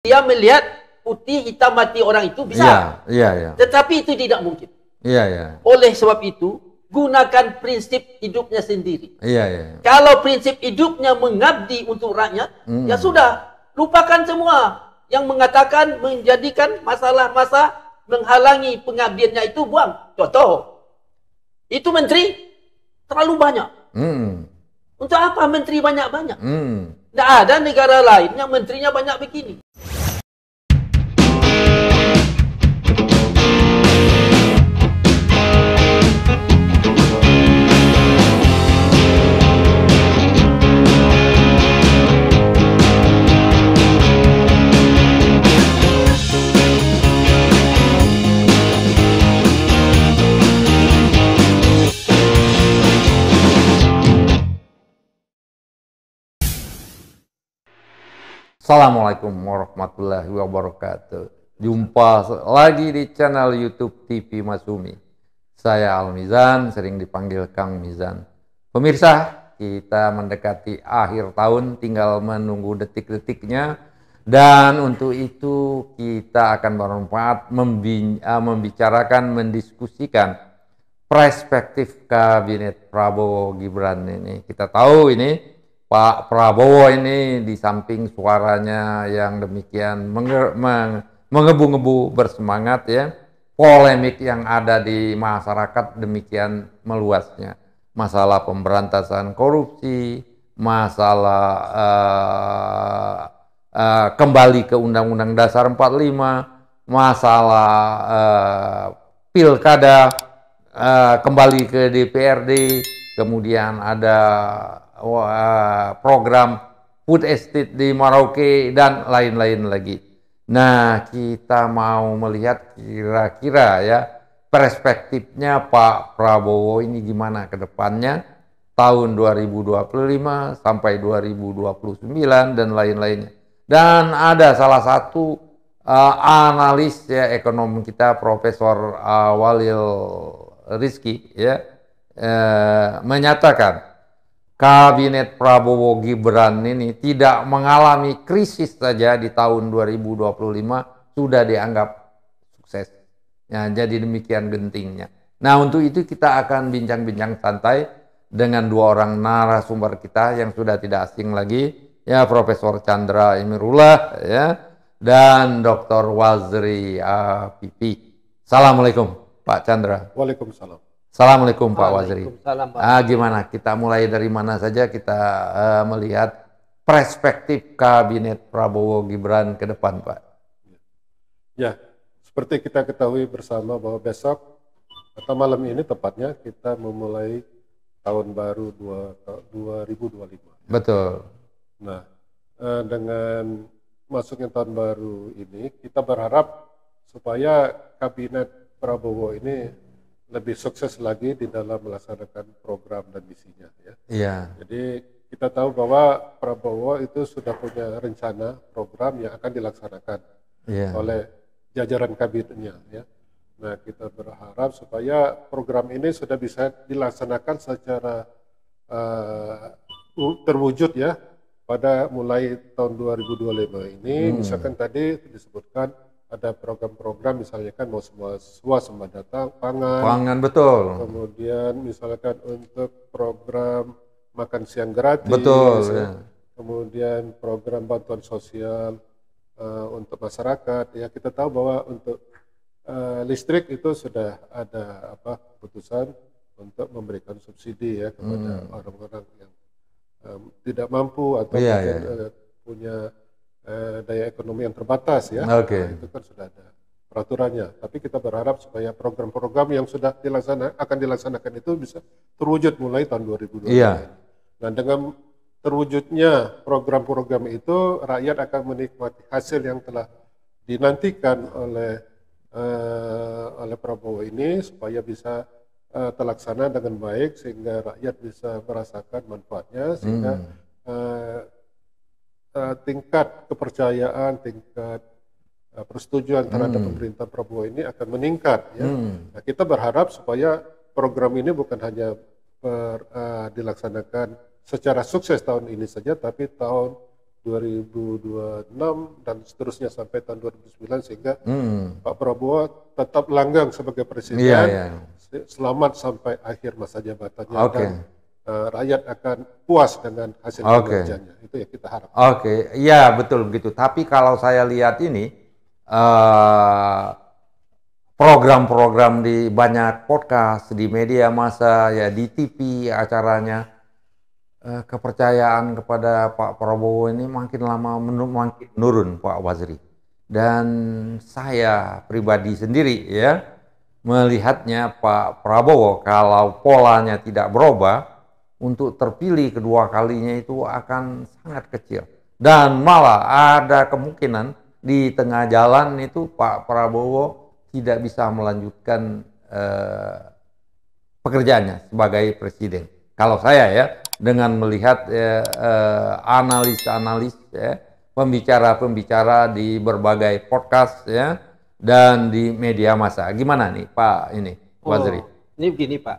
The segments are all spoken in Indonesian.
Dia melihat putih hitam mati orang itu bisa. Tetapi itu tidak mungkin. Oleh sebab itu, gunakan prinsip hidupnya sendiri. Kalau prinsip hidupnya mengabdi untuk rakyat, ya sudah, lupakan semua yang mengatakan menjadikan masalah-masalah menghalangi pengabdiannya itu buang. Contoh, itu menteri terlalu banyak. Untuk apa menteri banyak-banyak? Tidak ada negara lain yang menterinya banyak begini. Assalamualaikum warahmatullahi wabarakatuh. Jumpa lagi di channel YouTube TV Masumi. Saya Al Mizan, sering dipanggil Kang Mizan. Pemirsa, kita mendekati akhir tahun, tinggal menunggu detik-detiknya. Dan untuk itu kita akan bermanfaat membicarakan, mendiskusikan perspektif Kabinet Prabowo Gibran ini. Kita tahu ini Pak Prabowo ini di samping suaranya yang demikian mengebu-ngebu bersemangat ya, polemik yang ada di masyarakat demikian meluasnya. Masalah pemberantasan korupsi, masalah kembali ke Undang-Undang Dasar 45, masalah pilkada, kembali ke DPRD, kemudian ada program food estate di Merauke dan lain-lain lagi. Nah, kita mau melihat kira-kira ya perspektifnya Pak Prabowo ini gimana ke depannya tahun 2025 sampai 2029 dan lain-lainnya. Dan ada salah satu analis ya ekonom kita Profesor Walil Rizky ya menyatakan Kabinet Prabowo Gibran ini tidak mengalami krisis saja di tahun 2025 sudah dianggap sukses. Ya, jadi demikian gentingnya. Nah, untuk itu kita akan bincang-bincang santai dengan dua orang narasumber kita yang sudah tidak asing lagi, ya Profesor Chandra Emirullah ya dan Dr. Wazri Afifi. Assalamualaikum Pak Chandra. Waalaikumsalam. Assalamualaikum Pak Wazri. Gimana? Kita mulai dari mana saja kita melihat perspektif Kabinet Prabowo Gibran ke depan, Pak? Ya, seperti kita ketahui bersama bahwa besok atau malam ini tepatnya kita memulai tahun baru 2025. Betul. Nah, dengan masuknya tahun baru ini, kita berharap supaya Kabinet Prabowo ini lebih sukses lagi di dalam melaksanakan program dan misinya ya. Iya. Jadi kita tahu bahwa Prabowo itu sudah punya rencana program yang akan dilaksanakan oleh jajaran kabinetnya ya. Nah, kita berharap supaya program ini sudah bisa dilaksanakan secara terwujud ya pada mulai tahun 2025 ini. Misalkan tadi disebutkan ada program-program misalnya kan mau swasembada pangan, betul. Kemudian misalkan untuk program makan siang gratis, betul. Ya. Kemudian program bantuan sosial untuk masyarakat. Ya, kita tahu bahwa untuk listrik itu sudah ada keputusan untuk memberikan subsidi ya kepada orang-orang yang tidak mampu atau punya daya ekonomi yang terbatas ya. Nah, itu kan sudah ada peraturannya. Tapi kita berharap supaya program-program yang sudah akan dilaksanakan itu bisa terwujud mulai tahun 2020. Nah, dengan terwujudnya program-program itu, rakyat akan menikmati hasil yang telah dinantikan oleh Prabowo ini supaya bisa terlaksana dengan baik sehingga rakyat bisa merasakan manfaatnya sehingga tingkat kepercayaan, tingkat persetujuan terhadap pemerintah Prabowo ini akan meningkat ya. Nah, kita berharap supaya program ini bukan hanya dilaksanakan secara sukses tahun ini saja, tapi tahun 2026 dan seterusnya sampai tahun 2009 sehingga Pak Prabowo tetap langgang sebagai presiden selamat sampai akhir masa jabatannya dan rakyat akan puas dengan hasil kinerjanya. Itu yang kita harapkan. Iya betul begitu. Tapi kalau saya lihat ini program-program di banyak podcast, di media massa, ya di TV acaranya, kepercayaan kepada Pak Prabowo ini makin lama makin menurun, Pak Waziri. Dan saya pribadi sendiri ya melihatnya Pak Prabowo kalau polanya tidak berubah untuk terpilih kedua kalinya itu akan sangat kecil. Dan malah ada kemungkinan di tengah jalan itu Pak Prabowo tidak bisa melanjutkan pekerjaannya sebagai presiden. Kalau saya ya, dengan melihat analis-analis pembicara-pembicara di berbagai podcast ya dan di media massa. Gimana nih Pak ini, Waziri? Ini begini Pak,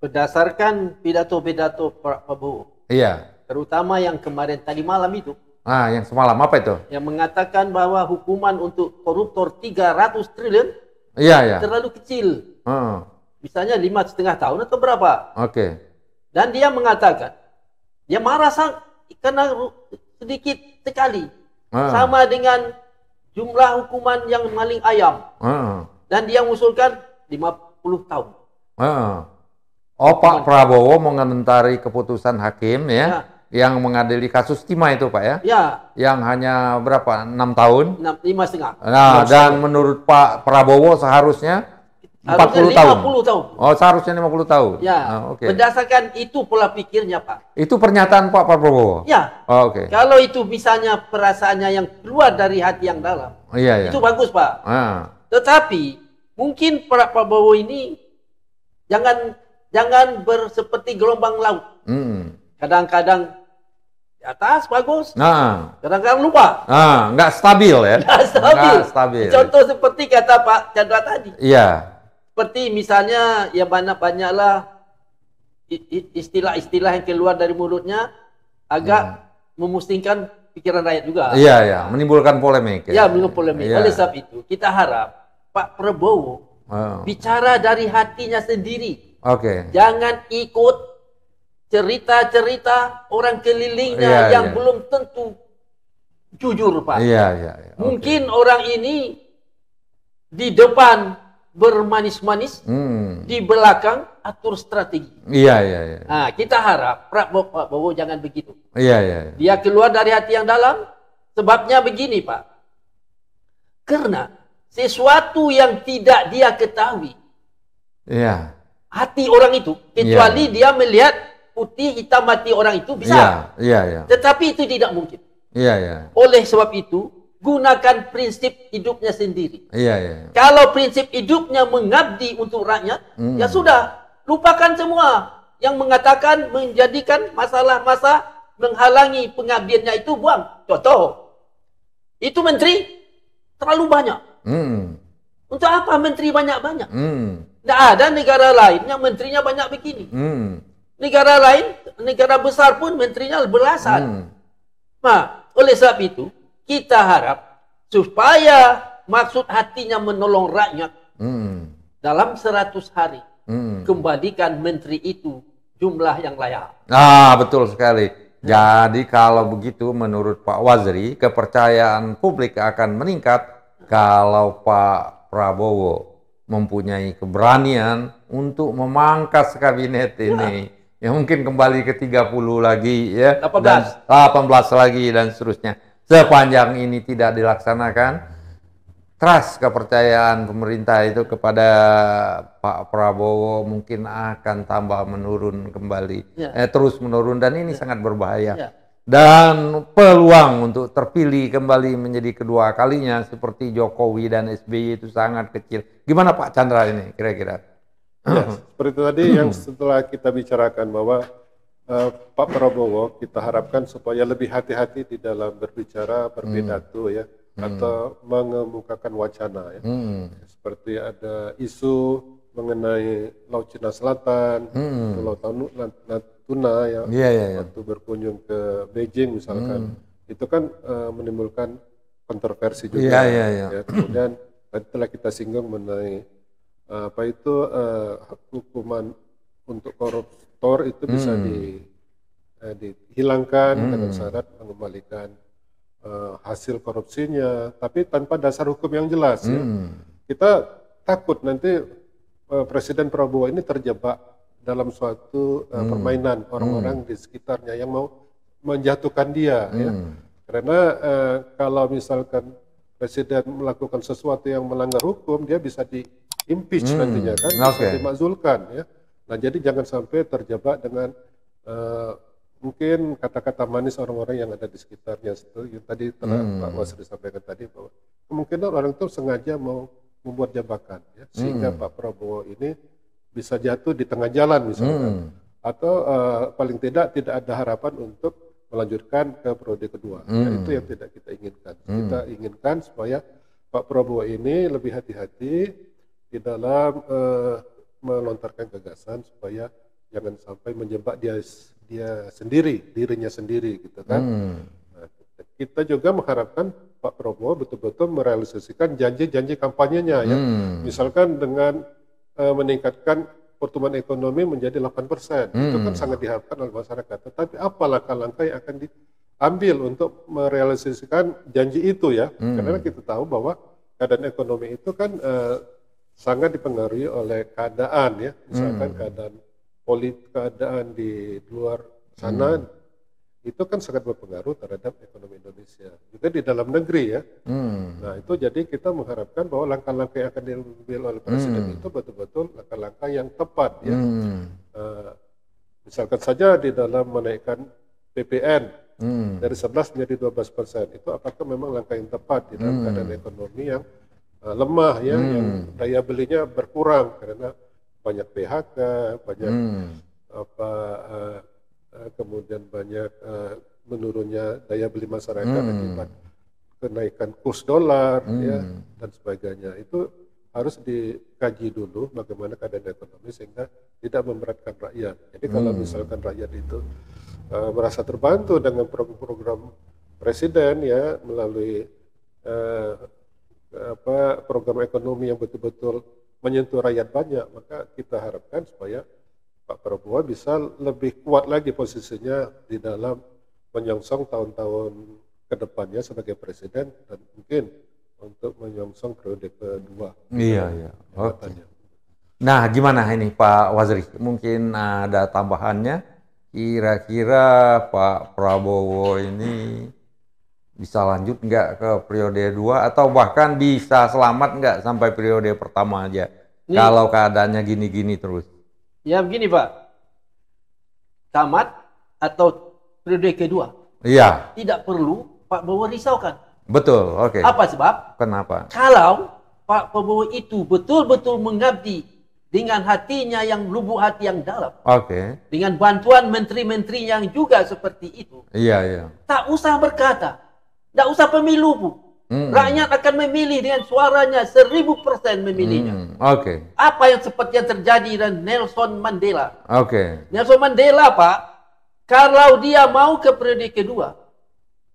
berdasarkan pidato-pidato Pak Prabowo, terutama yang kemarin tadi malam itu. Yang semalam apa itu? Yang mengatakan bahwa hukuman untuk koruptor 300 triliun terlalu kecil. Misalnya 5,5 tahun atau berapa? Dan dia mengatakan, dia marah karena sedikit sekali. Sama dengan jumlah hukuman yang maling ayam. Dan dia mengusulkan 50 tahun. Pak Prabowo mengomentari keputusan hakim yang mengadili kasus timah itu Pak ya? Yang hanya berapa? 6 tahun? 5,5. Nah, dan menurut Pak Prabowo seharusnya 40 tahun. Seharusnya 50 tahun. Berdasarkan itu pola pikirnya Pak. Itu pernyataan Pak Prabowo? Kalau itu misalnya perasaannya yang keluar dari hati yang dalam, itu bagus Pak. Tetapi mungkin Pak Prabowo ini jangan seperti gelombang laut. Kadang-kadang di atas bagus, kadang-kadang lupa. Nggak stabil ya? Nggak stabil. Contoh seperti kata Pak Chandra tadi. Seperti misalnya ya banyaklah istilah-istilah yang keluar dari mulutnya agak memusingkan pikiran rakyat juga. Menimbulkan polemik. Menimbulkan polemik. Oleh sebab itu kita harap Pak Prabowo bicara dari hatinya sendiri. Jangan ikut cerita-cerita orang kelilingnya yang belum tentu jujur Pak. Mungkin orang ini di depan bermanis-manis, di belakang atur strategi. Nah, kita harap Pak Prabowo jangan begitu. Dia keluar dari hati yang dalam, sebabnya begini Pak. Karena sesuatu yang tidak dia ketahui, hati orang itu, kecuali dia melihat putih hitam mati orang itu bisa. Tetapi itu tidak mungkin. Oleh sebab itu, gunakan prinsip hidupnya sendiri. Kalau prinsip hidupnya mengabdi untuk rakyat, ya sudah, lupakan semua yang mengatakan menjadikan masalah-masalah menghalangi pengabdiannya itu buang. Contoh, itu menteri terlalu banyak. Untuk apa menteri banyak-banyak? Tidak ada negara lain yang menterinya banyak begini. Negara lain, negara besar pun menterinya belasan. Nah, oleh sebab itu, kita harap supaya maksud hatinya menolong rakyat dalam 100 hari kembalikan menteri itu jumlah yang layak. Betul sekali. Jadi kalau begitu menurut Pak Waziri kepercayaan publik akan meningkat kalau Pak Prabowo mempunyai keberanian untuk memangkas kabinet ini. Ya mungkin kembali ke 30 lagi ya. 18 lagi dan seterusnya. Sepanjang ini tidak dilaksanakan, trust kepercayaan pemerintah itu kepada Pak Prabowo mungkin akan tambah menurun kembali, terus menurun, dan ini sangat berbahaya. Dan peluang untuk terpilih kembali menjadi kedua kalinya seperti Jokowi dan SBY itu sangat kecil. Gimana Pak Chandra ini kira-kira? Seperti tadi yang setelah kita bicarakan bahwa Pak Prabowo kita harapkan supaya lebih hati-hati di dalam berbicara, berpidato ya, atau mengemukakan wacana ya. Seperti ada isu mengenai Laut Cina Selatan, Laut Natuna ya, waktu berkunjung ke Beijing misalkan, itu kan menimbulkan kontroversi juga. Ya, kemudian telah kita singgung mengenai apa itu hukuman untuk koruptor itu bisa dihilangkan dengan syarat mengembalikan hasil korupsinya, tapi tanpa dasar hukum yang jelas. Ya. Kita takut nanti Presiden Prabowo ini terjebak dalam suatu permainan orang-orang di sekitarnya yang mau menjatuhkan dia. Ya. Karena kalau misalkan Presiden melakukan sesuatu yang melanggar hukum, dia bisa di-impeach nantinya kan, bisa dimakzulkan. Ya. Nah, jadi jangan sampai terjebak dengan mungkin kata-kata manis orang-orang yang ada di sekitarnya. Yang tadi telah Pak Wasri sampaikan tadi bahwa kemungkinan orang itu sengaja mau membuat jebakan, ya, sehingga Pak Prabowo ini bisa jatuh di tengah jalan misalkan, atau paling tidak ada harapan untuk melanjutkan ke periode kedua. Ya, itu yang tidak kita inginkan. Kita inginkan supaya Pak Prabowo ini lebih hati-hati di dalam melontarkan gagasan supaya jangan sampai menjebak dirinya sendiri gitu kan. Nah, kita juga mengharapkan Pak Prabowo betul-betul merealisasikan janji-janji kampanyenya ya. Misalkan dengan meningkatkan pertumbuhan ekonomi menjadi 8%. Itu kan sangat diharapkan oleh masyarakat. Tetapi apa langkah-langkah yang akan diambil untuk merealisasikan janji itu ya? Karena kita tahu bahwa keadaan ekonomi itu kan sangat dipengaruhi oleh keadaan ya. Misalkan keadaan di luar sana itu kan sangat berpengaruh terhadap ekonomi Indonesia. Juga di dalam negeri ya. Nah itu jadi kita mengharapkan bahwa langkah-langkah yang akan diambil oleh Presiden itu betul-betul langkah-langkah yang tepat ya. Misalkan saja di dalam menaikkan PPN dari 11 menjadi 12%, itu apakah memang langkah yang tepat di dalam keadaan ekonomi yang lemah ya, yang daya belinya berkurang karena banyak PHK, banyak kemudian banyak menurunnya daya beli masyarakat akibat kenaikan kurs dolar ya dan sebagainya. Itu harus dikaji dulu bagaimana keadaan ekonomi sehingga tidak memberatkan rakyat. Jadi kalau misalkan rakyat itu merasa terbantu dengan program Presiden ya melalui program ekonomi yang betul-betul menyentuh rakyat banyak, maka kita harapkan supaya Pak Prabowo bisa lebih kuat lagi posisinya di dalam menyongsong tahun-tahun ke depannya sebagai presiden dan mungkin untuk menyongsong periode kedua. Iya. Oke. Nah, gimana ini Pak Wasri? Mungkin ada tambahannya? Kira-kira Pak Prabowo ini bisa lanjut nggak ke periode 2 atau bahkan bisa selamat nggak sampai periode pertama aja kalau keadaannya gini-gini terus? Ya begini Pak, tamat atau periode kedua, iya, tidak perlu Pak Prabowo risaukan. Betul, oke. Apa sebab? Kenapa? Kalau Pak Prabowo itu betul-betul mengabdi dengan hatinya yang lubuk hati yang dalam, dengan bantuan menteri-menteri yang juga seperti itu, iya, tak usah berkata, tak usah pemilu Bu. Rakyat akan memilih dengan suaranya 1000% memilihnya. Apa yang seperti yang terjadi dengan Nelson Mandela. Nelson Mandela Pak, kalau dia mau ke periode kedua,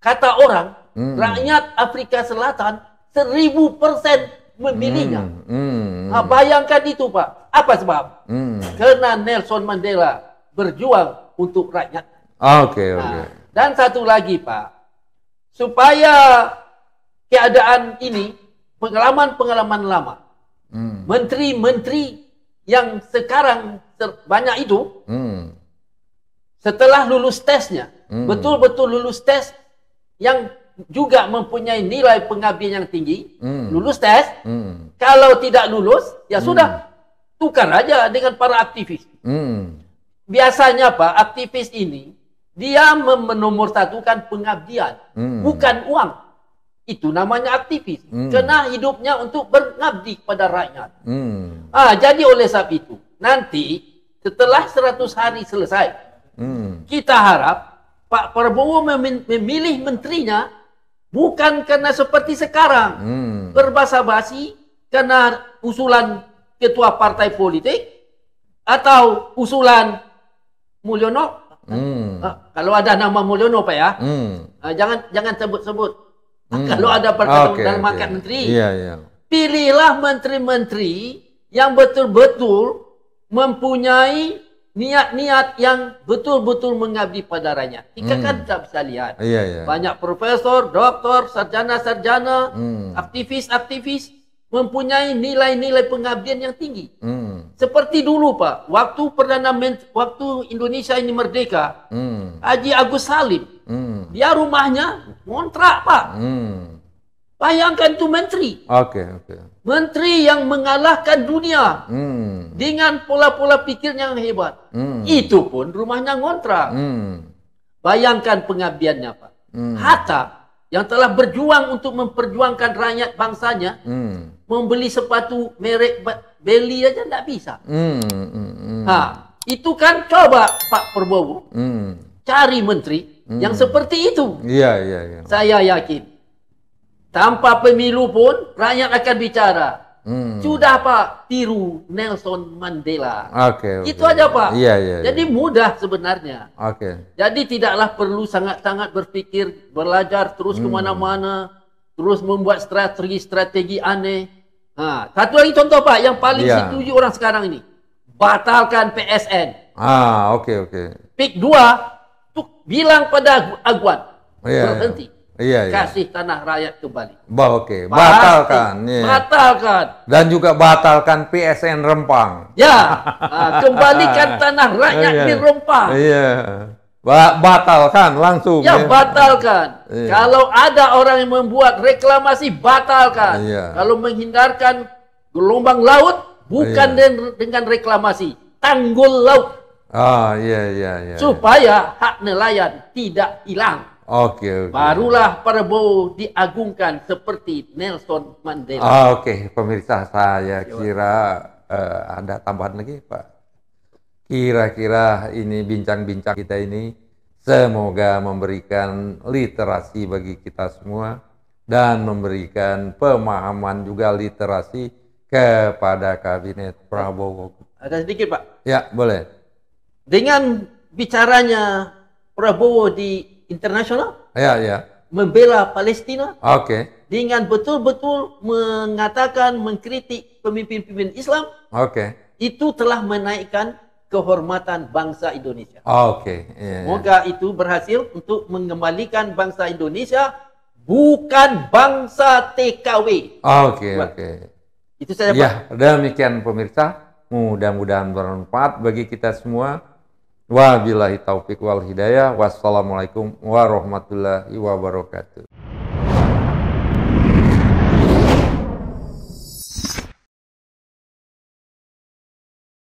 kata orang, rakyat Afrika Selatan 1000% memilihnya. Nah, bayangkan itu Pak. Apa sebab? Karena Nelson Mandela berjuang untuk rakyat. Dan satu lagi Pak, supaya keadaan ini, pengalaman-pengalaman lama, menteri-menteri yang sekarang banyak itu, setelah lulus tesnya, betul-betul lulus tes, yang juga mempunyai nilai pengabdian yang tinggi, lulus tes, kalau tidak lulus, ya sudah, tukar aja dengan para aktivis. Biasanya Pak, aktivis ini, dia menomorsatukan pengabdian, bukan uang. Itu namanya aktivis. Karena hidupnya untuk mengabdi kepada rakyat. Jadi oleh sebab itu, nanti setelah 100 hari selesai, kita harap Pak Prabowo memilih menterinya bukan karena seperti sekarang, berbasa-basi karena usulan ketua partai politik atau usulan Mulyono, Kalau ada nama Mulyono Pak ya, jangan sebut-sebut. Kalau ada pertemuan dalam angkat menteri, pilihlah menteri-menteri yang betul-betul mempunyai niat-niat yang betul-betul mengabdi pada rakyat. Kita kan tak bisa lihat. Banyak profesor, doktor, sarjana-sarjana, aktivis-aktivis mempunyai nilai-nilai pengabdian yang tinggi. Seperti dulu Pak, waktu Indonesia ini merdeka, Haji Agus Salim, dia rumahnya ngontrak Pak. Bayangkan itu menteri. Menteri yang mengalahkan dunia dengan pola-pola pikir yang hebat. Itu pun rumahnya ngontrak. Bayangkan pengabdiannya Pak. Hatta yang telah berjuang untuk memperjuangkan rakyat bangsanya, membeli sepatu merek Beli aja tidak bisa. Itu kan coba Pak Prabowo cari menteri yang seperti itu. Saya yakin tanpa pemilu pun rakyat akan bicara. Sudah Pak, tiru Nelson Mandela. Itu aja Pak. Jadi mudah sebenarnya. Jadi tidaklah perlu sangat-sangat berpikir, belajar terus kemana-mana, terus membuat strategi-strategi aneh. Satu lagi contoh Pak, yang paling setuju orang sekarang ini, batalkan PSN. Pik 2, tuh bilang pada Agwan, berhenti. Kasih tanah rakyat kembali. Batalkan. Batalkan. Dan juga batalkan PSN Rempang. Kembalikan tanah rakyat di Rempang. Batalkan langsung. Batalkan. Kalau ada orang yang membuat reklamasi, batalkan. Kalau menghindarkan gelombang laut, bukan dengan reklamasi, tanggul laut. Supaya hak nelayan tidak hilang. Barulah Prabowo diagungkan seperti Nelson Mandela. Pemirsa, saya kira ada tambahan lagi Pak. Kira-kira ini bincang-bincang kita ini semoga memberikan literasi bagi kita semua dan memberikan pemahaman juga literasi kepada kabinet Prabowo. Ada sedikit Pak. Ya, boleh. Dengan bicaranya Prabowo di internasional, membela Palestina, dengan betul-betul mengatakan, mengkritik pemimpin-pemimpin Islam, itu telah menaikkan kehormatan bangsa Indonesia. Semoga itu berhasil untuk mengembalikan bangsa Indonesia, bukan bangsa TKW. Itu saja Pak. Demikian pemirsa, mudah-mudahan bermanfaat bagi kita semua. Wabillahi taufiq wal hidayah. Wassalamualaikum warahmatullahi wabarakatuh.